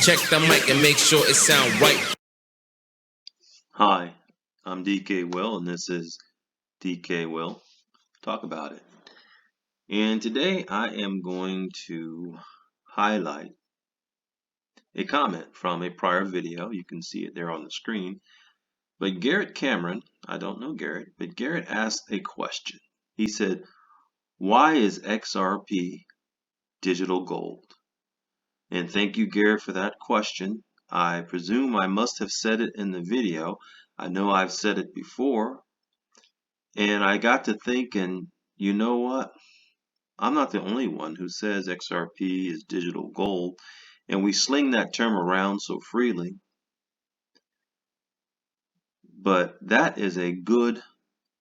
Check the mic and make sure it sound right. Hi, I'm DK Will, and this is DK Will Talk About It. And today I am going to highlight a comment from a prior video. You can see it there on the screen. But Garrett Cameron, I don't know Garrett, but Garrett asked a question. He said, "Why is XRP digital gold?" And thank you, Garrett, for that question. I presume I must have said it in the video. I know I've said it before. And I got to thinking, you know what? I'm not the only one who says XRP is digital gold, and we sling that term around so freely. But that is a good,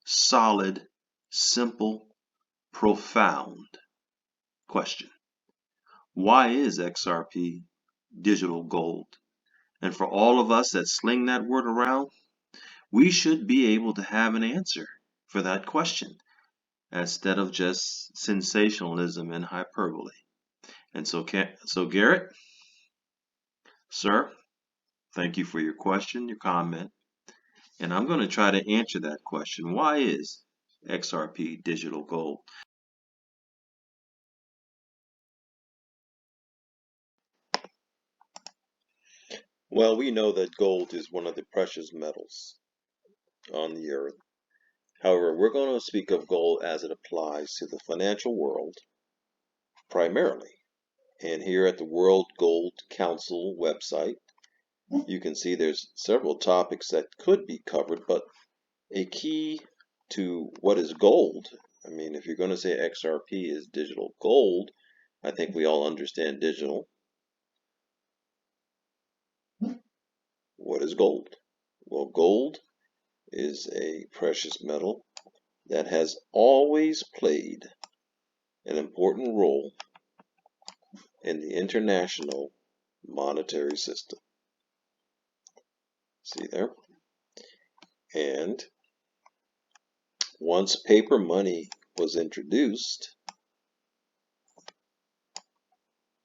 solid, simple, profound question. Why is XRP digital gold? And for all of us that sling that word around, we should be able to have an answer for that question instead of just sensationalism and hyperbole. And so Garrett, sir, thank you for your question, your comment. And I'm going to try to answer that question. Why is XRP digital gold? Well, we know that gold is one of the precious metals on the earth. However, we're going to speak of gold as it applies to the financial world primarily. And here at the World Gold Council website, you can see there's several topics that could be covered, but a key to what is gold, I mean, if you're going to say XRP is digital gold, I think we all understand digital. What is gold? Well, gold is a precious metal that has always played an important role in the international monetary system. See there? And once paper money was introduced,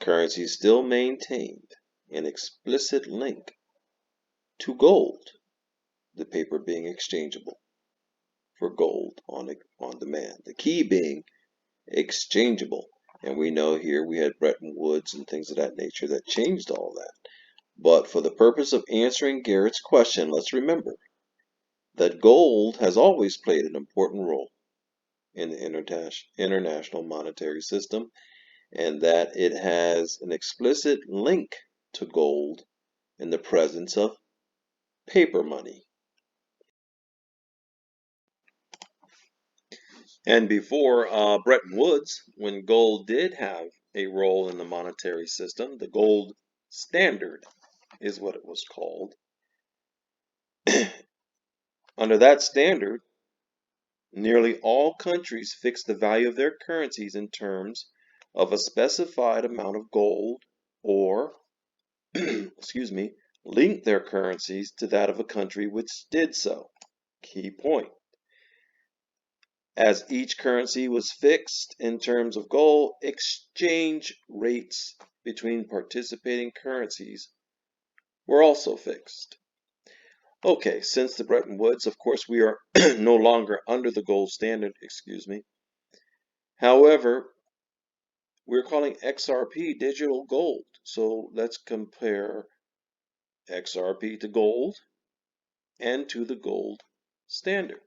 currency still maintained an explicit link to gold, the paper being exchangeable for gold on demand. The key being exchangeable. And we know here we had Bretton Woods and things of that nature that changed all that. But for the purpose of answering Garrett's question, let's remember that gold has always played an important role in the international monetary system, and that it has an explicit link to gold in the presence of paper money. And before Bretton Woods, when gold did have a role in the monetary system, the gold standard is what it was called. Under that standard, nearly all countries fixed the value of their currencies in terms of a specified amount of gold, or, excuse me, linked their currencies to that of a country which did so. Key point. As each currency was fixed in terms of gold, exchange rates between participating currencies were also fixed. Okay, since the Bretton Woods, of course, we are no longer under the gold standard, excuse me. However, we're calling XRP digital gold. So let's compare XRP to gold and to the gold standard.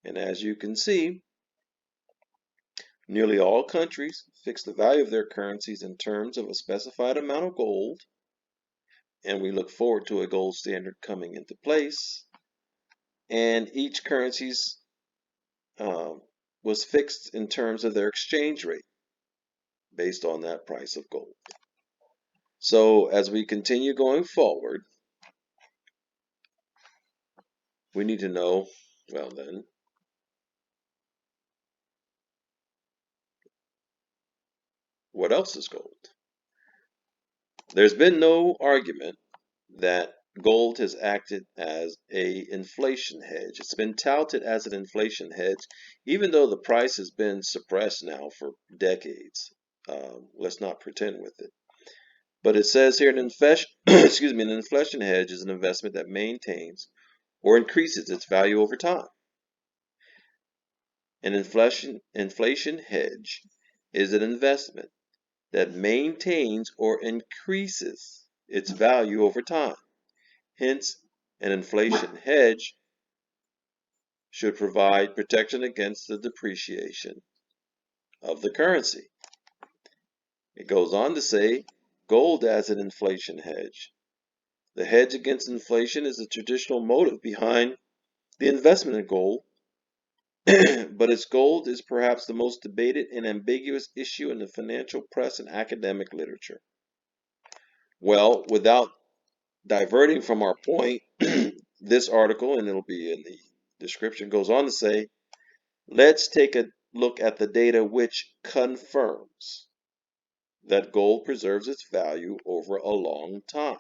And as you can see, nearly all countries fix the value of their currencies in terms of a specified amount of gold, and we look forward to a gold standard coming into place. And each currency's was fixed in terms of their exchange rate based on that price of gold. So as we continue going forward, we need to know, well then, what else is gold? There's been no argument that gold has acted as an inflation hedge. It's been touted as an inflation hedge, even though the price has been suppressed now for decades. Let's not pretend with it. But it says here an inflation, excuse me, an inflation hedge is an investment that maintains or increases its value over time. An inflation hedge is an investment that maintains or increases its value over time. Hence, an inflation hedge should provide protection against the depreciation of the currency. It goes on to say gold as an inflation hedge. The hedge against inflation is the traditional motive behind the investment in gold, but its gold is perhaps the most debated and ambiguous issue in the financial press and academic literature. Well, without diverting from our point, this article, and it'll be in the description, goes on to say, let's take a look at the data which confirms that gold preserves its value over a long time.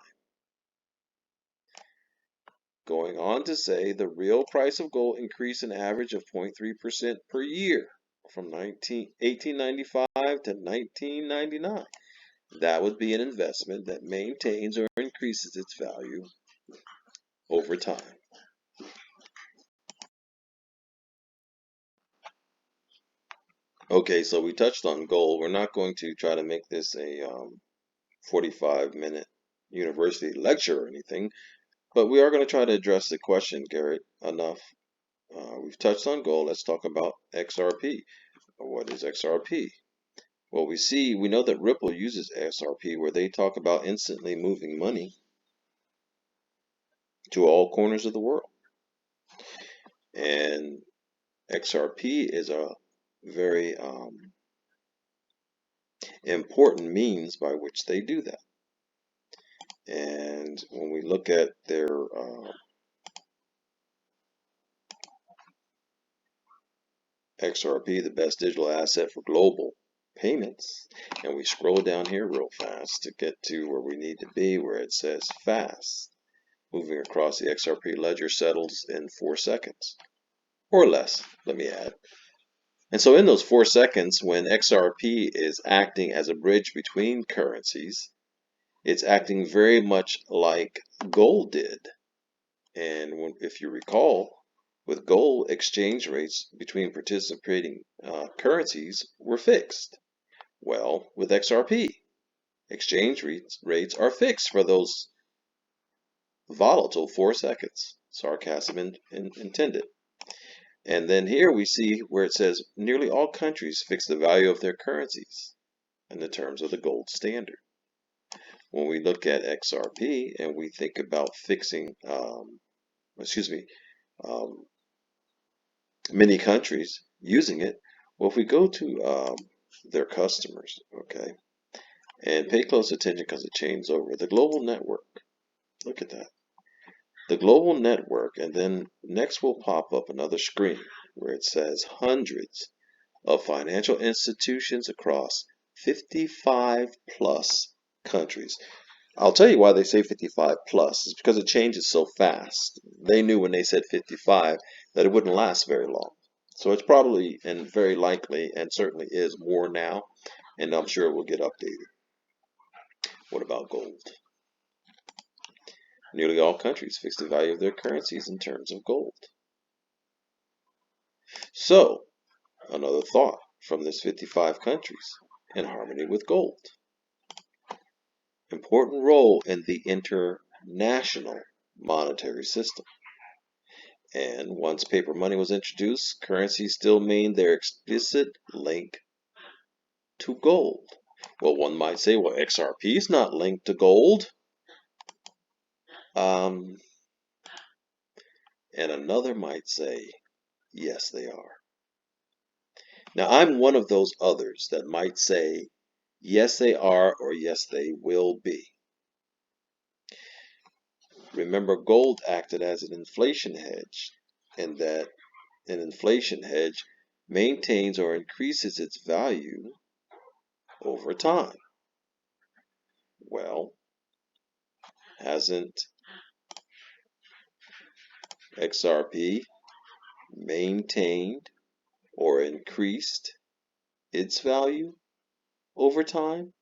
Going on to say the real price of gold increased an average of 0.3% per year from 1895 to 1999. That would be an investment that maintains or increases its value over time. Okay, so we touched on gold. We're not going to try to make this a 45-minute university lecture or anything, but we are going to try to address the question, Garrett, enough. We've touched on gold. Let's talk about XRP. What is XRP? Well, we know that Ripple uses XRP, where they talk about instantly moving money to all corners of the world. And XRP is a very important means by which they do that. And when we look at their XRP, the best digital asset for global payments, and we scroll down here real fast to get to where we need to be, where it says fast. Moving across the XRP ledger settles in 4 seconds or less, let me add. And so in those 4 seconds, when XRP is acting as a bridge between currencies, it's acting very much like gold did. And if you recall, with gold, exchange rates between participating currencies were fixed. Well, with XRP, exchange rates are fixed for those volatile 4 seconds. Sarcasm intended. And then here we see where it says nearly all countries fix the value of their currencies in the terms of the gold standard. When we look at XRP and we think about fixing, many countries using it, well, if we go to their customers, okay, and pay close attention because it changes over, the global network, look at that. The global network, and then next will pop up another screen where it says hundreds of financial institutions across 55 plus countries. I'll tell you why they say 55 plus. It's because it changes so fast. They knew when they said 55 that it wouldn't last very long. So it's probably and very likely and certainly is more now, and I'm sure it will get updated. What about gold? Nearly all countries fix the value of their currencies in terms of gold. So, another thought from this 55 countries in harmony with gold. Important role in the international monetary system. And once paper money was introduced, currencies still maintained their explicit link to gold. Well, one might say, well, XRP is not linked to gold. And another might say, yes, they are. Now, I'm one of those others that might say, yes, they are, or yes, they will be. Remember, gold acted as an inflation hedge, and that an inflation hedge maintains or increases its value over time. Well, hasn't XRP maintained or increased its value over time?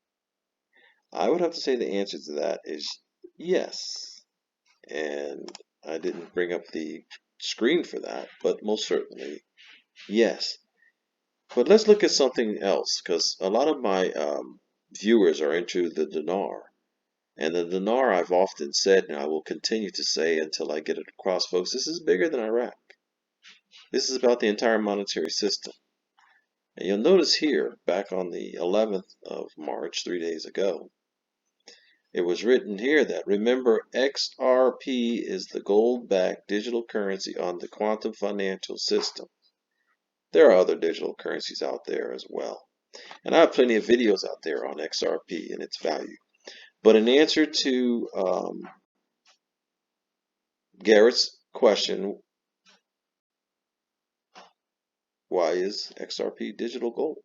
I would have to say the answer to that is yes. And I didn't bring up the screen for that, but most certainly yes. But let's look at something else, because a lot of my viewers are into the dinar. And the dinar, I've often said, and I will continue to say until I get it across, folks, this is bigger than Iraq. This is about the entire monetary system. And you'll notice here, back on the 11th of March, 3 days ago, it was written here that, remember, XRP is the gold-backed digital currency on the quantum financial system. There are other digital currencies out there as well. And I have plenty of videos out there on XRP and its value. But in answer to Garrett's question, why is XRP digital gold?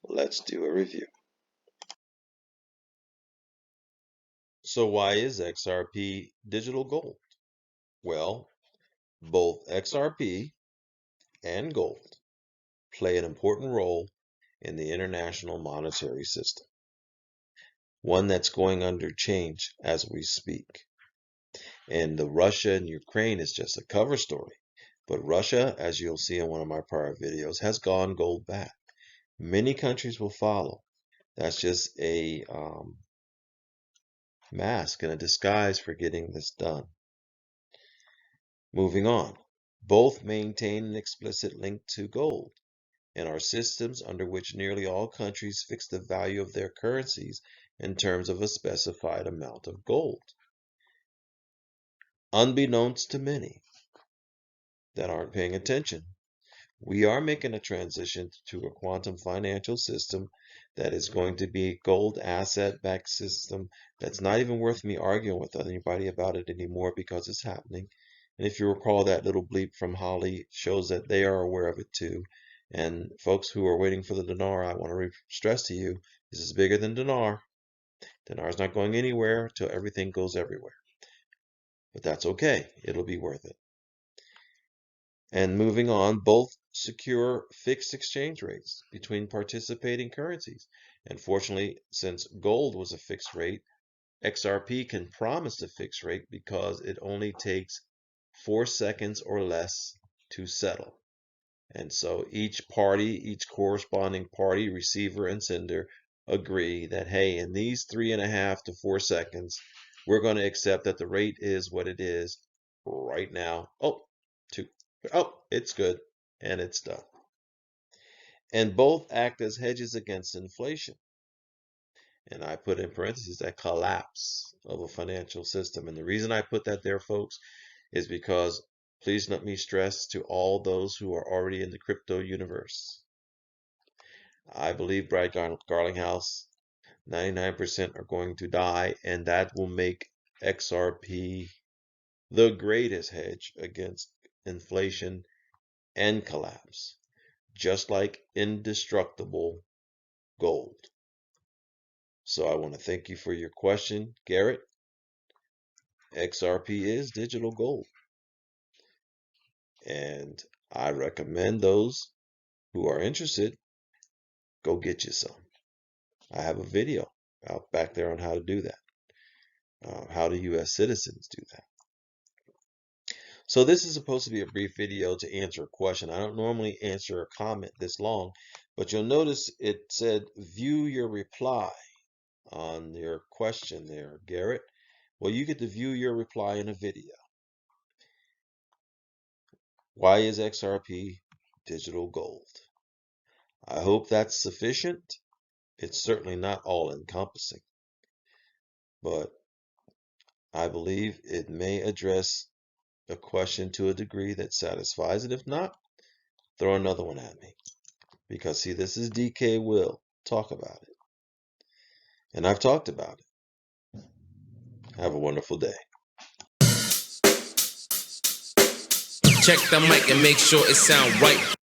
Let's do a review. So why is XRP digital gold? Well, both XRP and gold play an important role in the international monetary system, one that's going under change as we speak. And the Russia and Ukraine is just a cover story. But Russia, as you'll see in one of my prior videos, has gone gold back. Many countries will follow. That's just a mask and a disguise for getting this done. Moving on. Both maintain an explicit link to gold and are systems under which nearly all countries fix the value of their currencies in terms of a specified amount of gold. Unbeknownst to many that aren't paying attention, we are making a transition to a quantum financial system that is going to be a gold asset-backed system that's not even worth me arguing with anybody about it anymore because it's happening. And if you recall, that little bleep from Holly shows that they are aware of it too. And folks who are waiting for the dinar, I want to stress to you, this is bigger than dinar. Dinar is not going anywhere until everything goes everywhere. But that's okay. It'll be worth it. And moving on, both secure fixed exchange rates between participating currencies. And fortunately, since gold was a fixed rate, XRP can promise a fixed rate because it only takes 4 seconds or less to settle. And so each corresponding party, receiver and sender, agree that, hey, in these 3.5 to 4 seconds, we're going to accept that the rate is what it is right now. It's good, and it's done. And both act as hedges against inflation. And I put in parentheses that collapse of a financial system. And the reason I put that there, folks, is because please let me stress to all those who are already in the crypto universe. I believe Brad Garlinghouse, 99% are going to die, and that will make XRP the greatest hedge against inflation and collapse, just like indestructible gold. So I want to thank you for your question, Garrett. XRP is digital gold. And I recommend those who are interested, go get you some. I have a video out back there on how to do that. How do U.S. citizens do that? So this is supposed to be a brief video to answer a question. I don't normally answer a comment this long, but you'll notice it said view your reply on your question there, Garrett. Well, you get to view your reply in a video. Why is XRP digital gold? I hope that's sufficient. It's certainly not all-encompassing, but I believe it may address a question to a degree that satisfies it. If not, throw another one at me. Because, see, this is DK Will. Talk about it. And I've talked about it. Have a wonderful day. Check the mic and make sure it sound right.